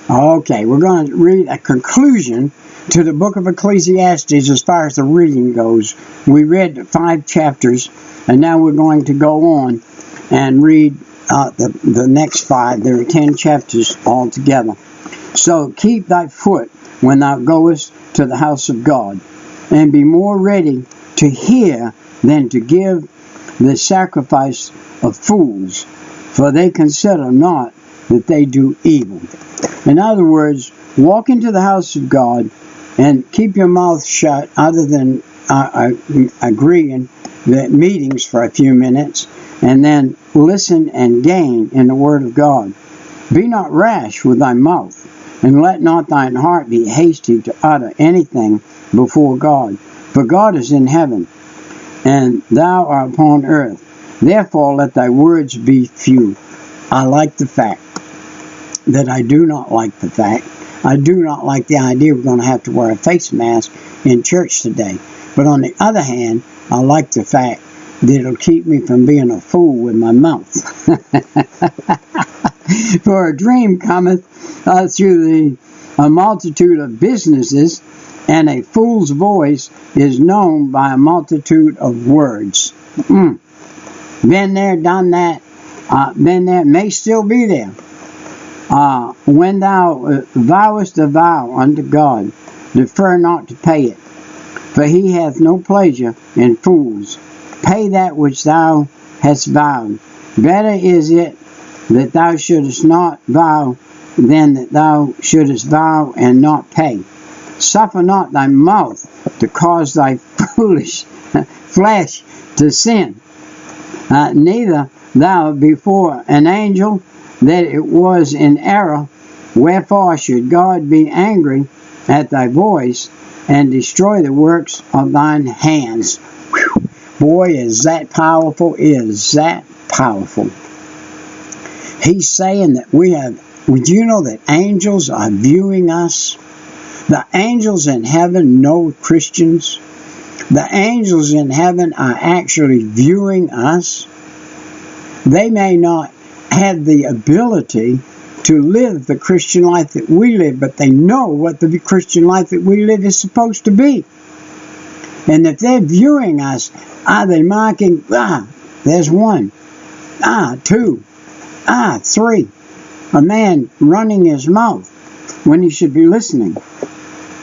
Okay, we're going to read a conclusion to the book of Ecclesiastes as far as the reading goes. We read 5 chapters, and now we're going to go on and read the next 5. There are 10 chapters altogether. So keep thy foot when thou goest to the house of God, and be more ready to hear than to give the sacrifice of fools, for they consider not that they do evil. In other words, walk into the house of God and keep your mouth shut, other than agreeing at meetings for a few minutes, and then listen and gain in the word of God. Be not rash with thy mouth, and let not thine heart be hasty to utter anything before God. For God is in heaven, and thou art upon earth. Therefore let thy words be few. I like the fact that I do not like the fact. I do not like the idea we're going to have to wear a face mask in church today. But on the other hand, I like the fact that it'll keep me from being a fool with my mouth. For a dream cometh through a multitude of businesses, and a fool's voice is known by a multitude of words. Been there, done that, been there, may still be there. When thou vowest a vow unto God, defer not to pay it, for he hath no pleasure in fools. Pay that which thou hast vowed. Better is it that thou shouldest not vow than that thou shouldest vow and not pay. Suffer not thy mouth to cause thy foolish flesh to sin. Neither thou before an angel that it was in error. Wherefore should God be angry at thy voice and destroy the works of thine hands? Whew. Boy, is that powerful, is that powerful. He's saying that would you know that angels are viewing us? The angels in heaven know Christians. The angels in heaven are actually viewing us. They may not have the ability to live the Christian life that we live, but they know what the Christian life that we live is supposed to be. And if they're viewing us, are they marking, there's 1, 2, 3, a man running his mouth when he should be listening.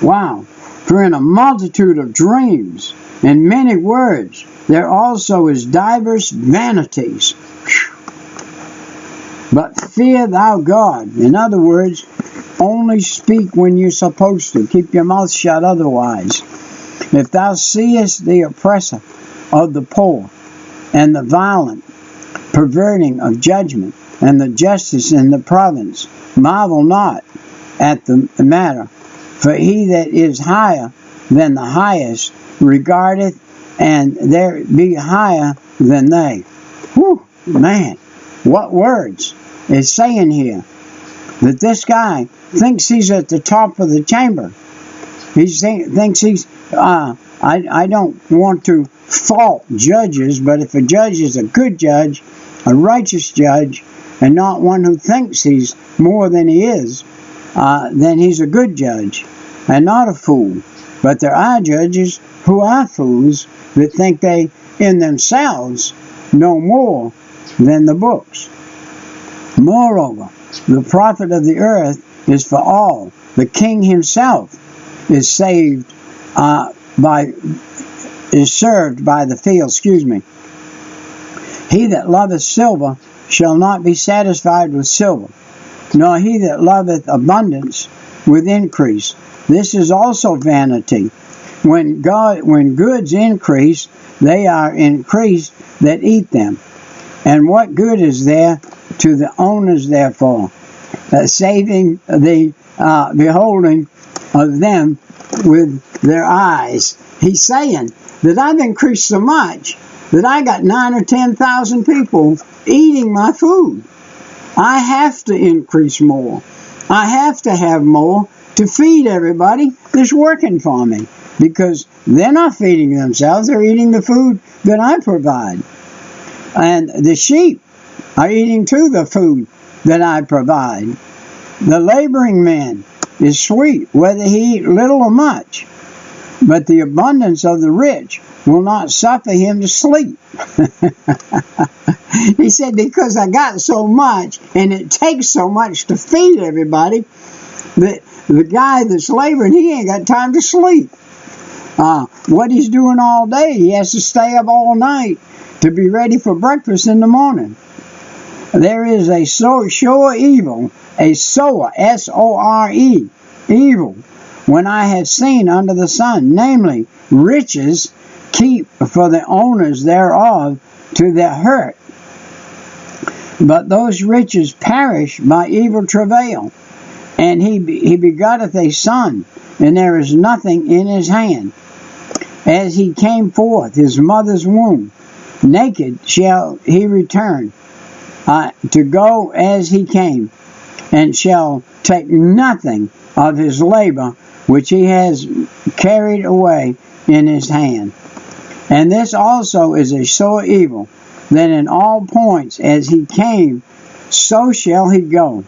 Wow. For in a multitude of dreams and many words, there also is divers vanities. Whew. But fear thou God. In other words, only speak when you're supposed to. Keep your mouth shut otherwise. If thou seest the oppressor of the poor, and the violent perverting of judgment, and the justice in the province, marvel not at the matter. For he that is higher than the highest regardeth, and there be higher than they. Whew, man, what words is saying here? That this guy thinks he's at the top of the chamber. He thinks he's, I don't want to fault judges, but if a judge is a good judge, a righteous judge, and not one who thinks he's more than he is, then he's a good judge and not a fool. But there are judges who are fools that think they in themselves know more than the books. Moreover, the profit of the earth is for all. The king himself is served by the field. He that loveth silver shall not be satisfied with silver, nor he that loveth abundance with increase. This is also vanity. When goods increase, they are increased that eat them. And what good is there to the owners therefore, saving the beholding of them with their eyes? He's saying that I've increased so much that I got 9,000 or 10,000 people eating my food. I have to increase more. I have to have more to feed everybody that's working for me, because they're not feeding themselves. They're eating the food that I provide. And the sheep are eating too the food that I provide. The laboring man is sweet, whether he eat little or much, but the abundance of the rich will not suffer him to sleep. He said, because I got so much, and it takes so much to feed everybody, that the guy that's laboring, he ain't got time to sleep. What he's doing all day, he has to stay up all night to be ready for breakfast in the morning. There is a sure evil, a sower, S-O-R-E, evil, when I have seen under the sun, namely, riches keep for the owners thereof to their hurt. But those riches perish by evil travail, and he begotteth a son, and there is nothing in his hand. As he came forth his mother's womb, naked shall he return, to go as he came, and shall take nothing of his labor which he has carried away in his hand. And this also is a sore evil, that in all points as he came, so shall he go.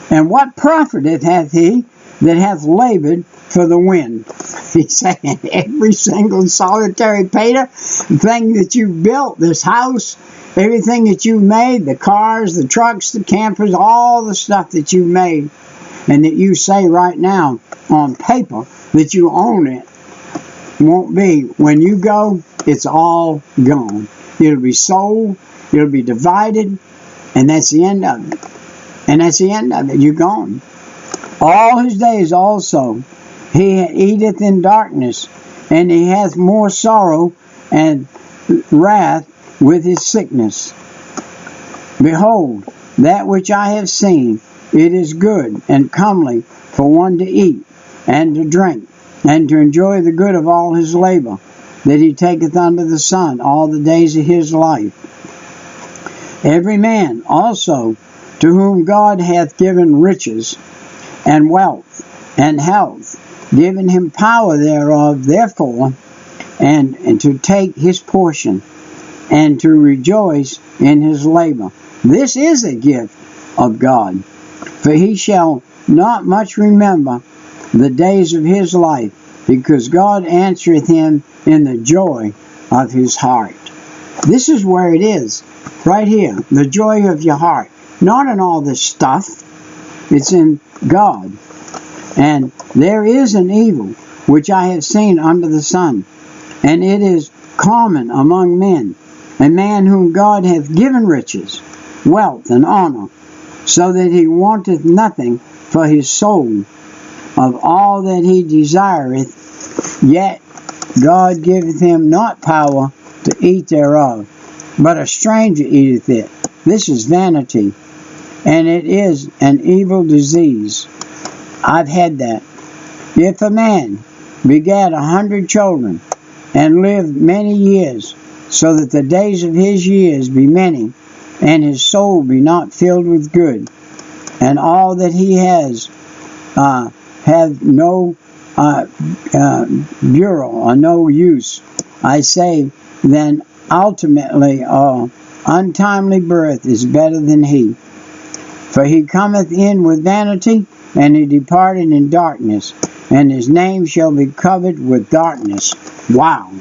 And what profiteth hath he that hath labored for the wind? He's saying every single solitary thing that you built, this house, everything that you made, the cars, the trucks, the campers, all the stuff that you made, and that you say right now on paper that you own it, won't be. When you go, it's all gone. It'll be sold, it'll be divided, and that's the end of it. And that's the end of it. You're gone. All his days also he eateth in darkness, and he hath more sorrow and wrath with his sickness. Behold, that which I have seen, it is good and comely for one to eat and to drink, and to enjoy the good of all his labor, that he taketh under the sun all the days of his life. Every man also to whom God hath given riches and wealth and health, given him power thereof, therefore, and to take his portion, and to rejoice in his labor. This is a gift of God, for he shall not much remember the days of his life, because God answereth him in the joy of his heart. This is where it is, right here, the joy of your heart. Not in all this stuff, it's in God. And there is an evil which I have seen under the sun, and it is common among men, a man whom God hath given riches, wealth, and honor, so that he wanteth nothing for his soul of all that he desireth, yet God giveth him not power to eat thereof, but a stranger eateth it. This is vanity, and it is an evil disease. I've had that. If a man begat 100 children, and lived many years, so that the days of his years be many, and his soul be not filled with good, and all that he has have no bureau or no use, I say, then ultimately untimely birth is better than he. For he cometh in with vanity, and he departed in darkness, and his name shall be covered with darkness. Wow!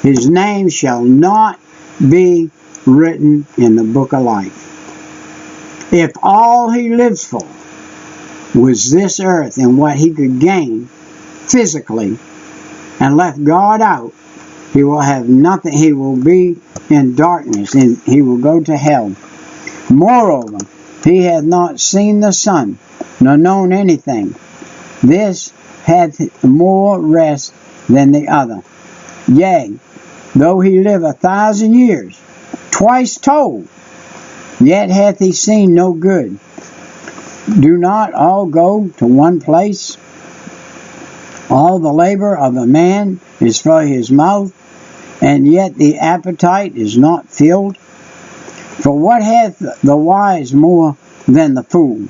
His name shall not be written in the book of life. If all he lives for was this earth and what he could gain physically, and left God out, he will have nothing. He will be in darkness, and he will go to hell. Moreover, he hath not seen the sun, nor known anything. This hath more rest than the other. Yea, though he live 1,000 years, twice told, yet hath he seen no good. Do not all go to one place? All the labor of a man is for his mouth, and yet the appetite is not filled. For what hath the wise more than the fool?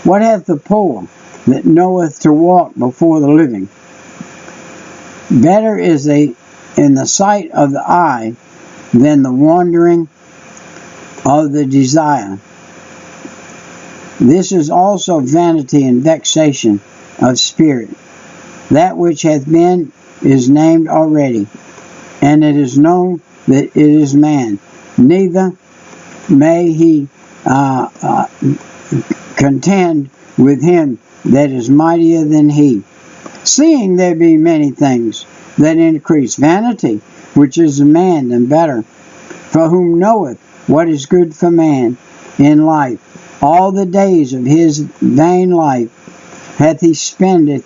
What hath the poor that knoweth to walk before the living? Better is in the sight of the eye than the wandering of the desire. This is also vanity and vexation of spirit. That which hath been is named already, and it is known that it is man. Neither may he contend with him that is mightier than he. Seeing there be many things that increase vanity, which is a man than better, for whom knoweth what is good for man in life, all the days of his vain life hath he spendeth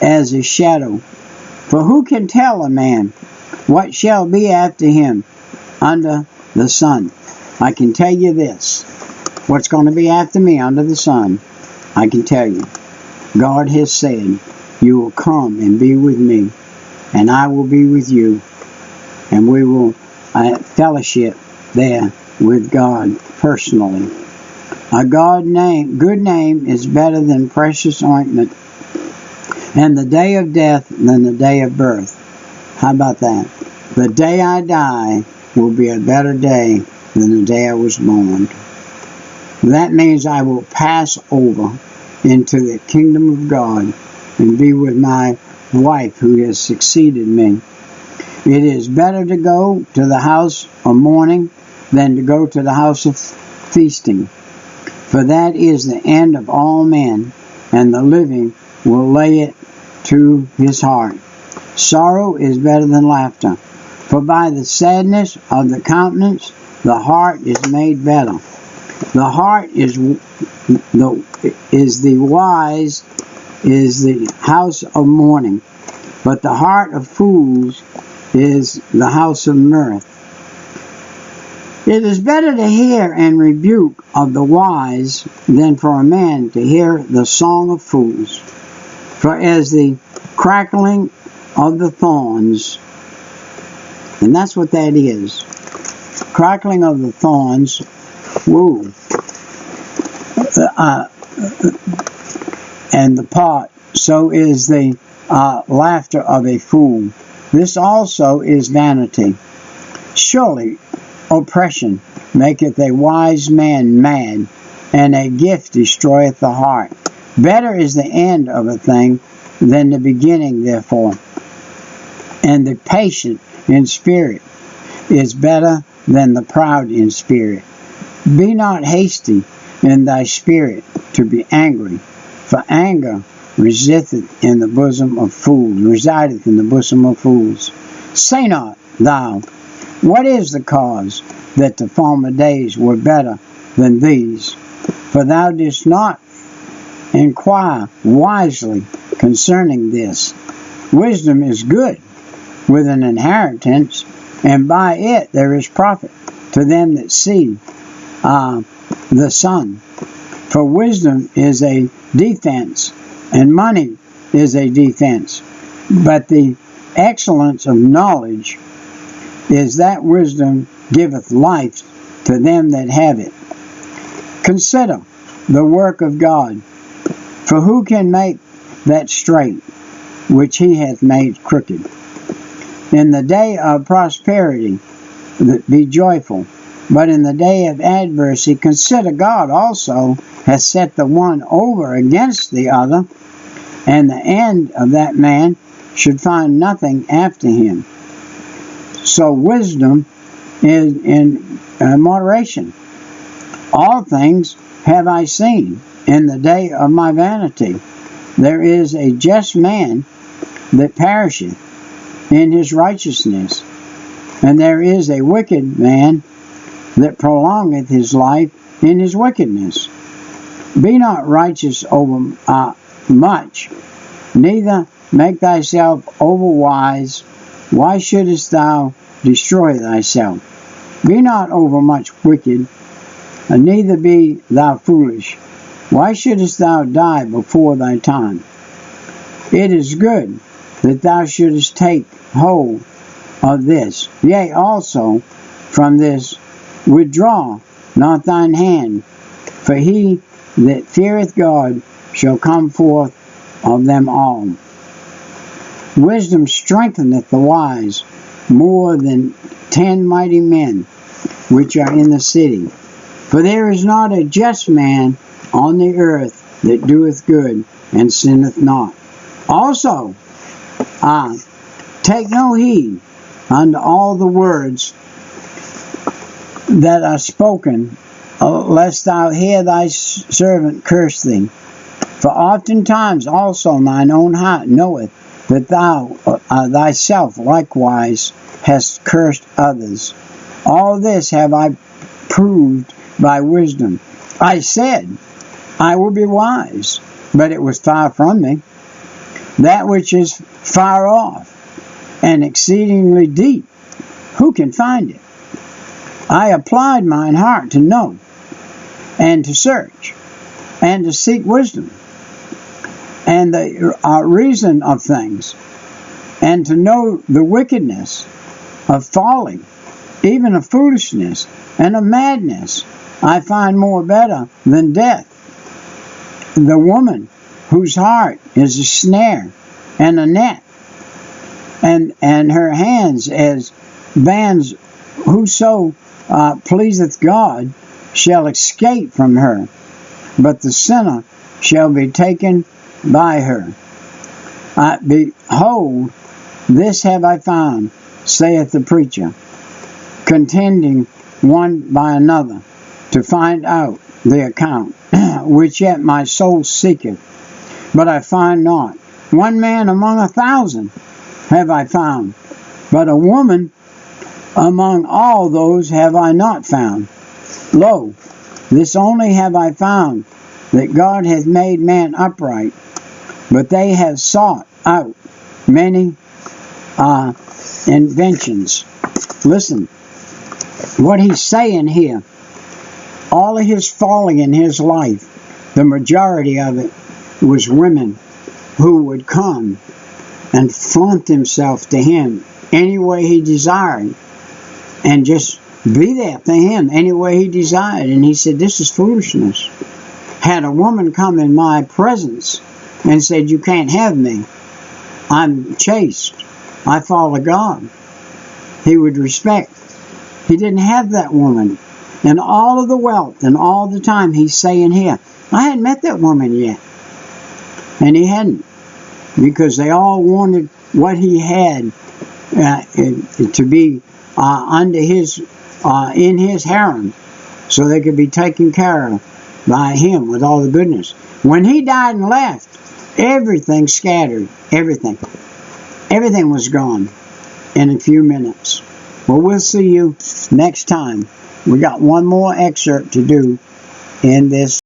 as a shadow. For who can tell a man what shall be after him under the sun? I can tell you this. What's going to be after me under the sun, I can tell you. God has said, you will come and be with me, and I will be with you, and we will fellowship there with God personally. A good name is better than precious ointment, and the day of death than the day of birth. How about that? The day I die will be a better day than the day I was born. That means I will pass over into the kingdom of God and be with my wife who has succeeded me. It is better to go to the house of mourning than to go to the house of feasting. For that is the end of all men, and the living will lay it to his heart. Sorrow is better than laughter, for by the sadness of the countenance the heart is made better. The heart is the house of mourning, but the heart of fools is the house of mirth. It is better to hear and rebuke of the wise than for a man to hear the song of fools. For as the crackling of the thorns, and that's what that is, crackling of the thorns, and the pot, so is the laughter of a fool. This also is vanity. Surely oppression maketh a wise man mad, and a gift destroyeth the heart. Better is the end of a thing than the beginning, therefore. And the patient in spirit is better than the proud in spirit. Be not hasty in thy spirit to be angry, for anger resideth in the bosom of fools. Say not thou, what is the cause that the former days were better than these? For thou didst not inquire wisely concerning this. Wisdom is good with an inheritance, and by it there is profit to them that see the sun. For wisdom is a defense, and money is a defense. But the excellence of knowledge is that wisdom giveth life to them that have it. Consider the work of God, for who can make that straight which he hath made crooked? In the day of prosperity be joyful, but in the day of adversity consider God also hath set the one over against the other, and the end of that man should find nothing after him. So wisdom is in moderation. All things have I seen in the day of my vanity. There is a just man that perisheth in his righteousness, and there is a wicked man that prolongeth his life in his wickedness. Be not righteous over much, neither make thyself over wise. Why shouldest thou destroy thyself? Be not over much wicked, and neither be thou foolish. Why shouldest thou die before thy time? It is good that thou shouldest take hold of this. Yea, also from this withdraw not thine hand, for he that feareth God shall come forth of them all. Wisdom strengtheneth the wise more than 10 mighty men which are in the city. For there is not a just man on the earth that doeth good and sinneth not. Also, take no heed unto all the words that are spoken, lest thou hear thy servant curse thee. For oftentimes also mine own heart knoweth that thou thyself likewise hast cursed others. All this have I proved by wisdom. I said, I will be wise, but it was far from me. That which is far off and exceedingly deep, who can find it? I applied mine heart to know, and to search, and to seek wisdom, and the reason of things, and to know the wickedness of folly, even of foolishness, and of madness. I find more better than death. The woman whose heart is a snare and a net, and her hands as bands. Whoso pleaseth God shall escape from her, but the sinner shall be taken by her. Behold, this have I found, saith the preacher, contending one by another, to find out the account, which yet my soul seeketh, but I find not. One man among 1,000 have I found, but a woman among all those have I not found. Lo, this only have I found, that God hath made man upright, but they have sought out many inventions. Listen, what he's saying here, all of his falling in his life, the majority of it was women who would come and flaunt themselves to him any way he desired, and just be there for him any way he desired. And he said, this is foolishness. Had a woman come in my presence and said, you can't have me, I'm chaste, I follow God, he would respect. He didn't have that woman. And all of the wealth and all the time, he's saying here, I hadn't met that woman yet. And he hadn't, because they all wanted what he had to be under his, in his harem, so they could be taken care of by him with all the goodness. When he died and left, everything scattered, everything was gone in a few minutes. Well, we'll see you next time. We got one more excerpt to do in this.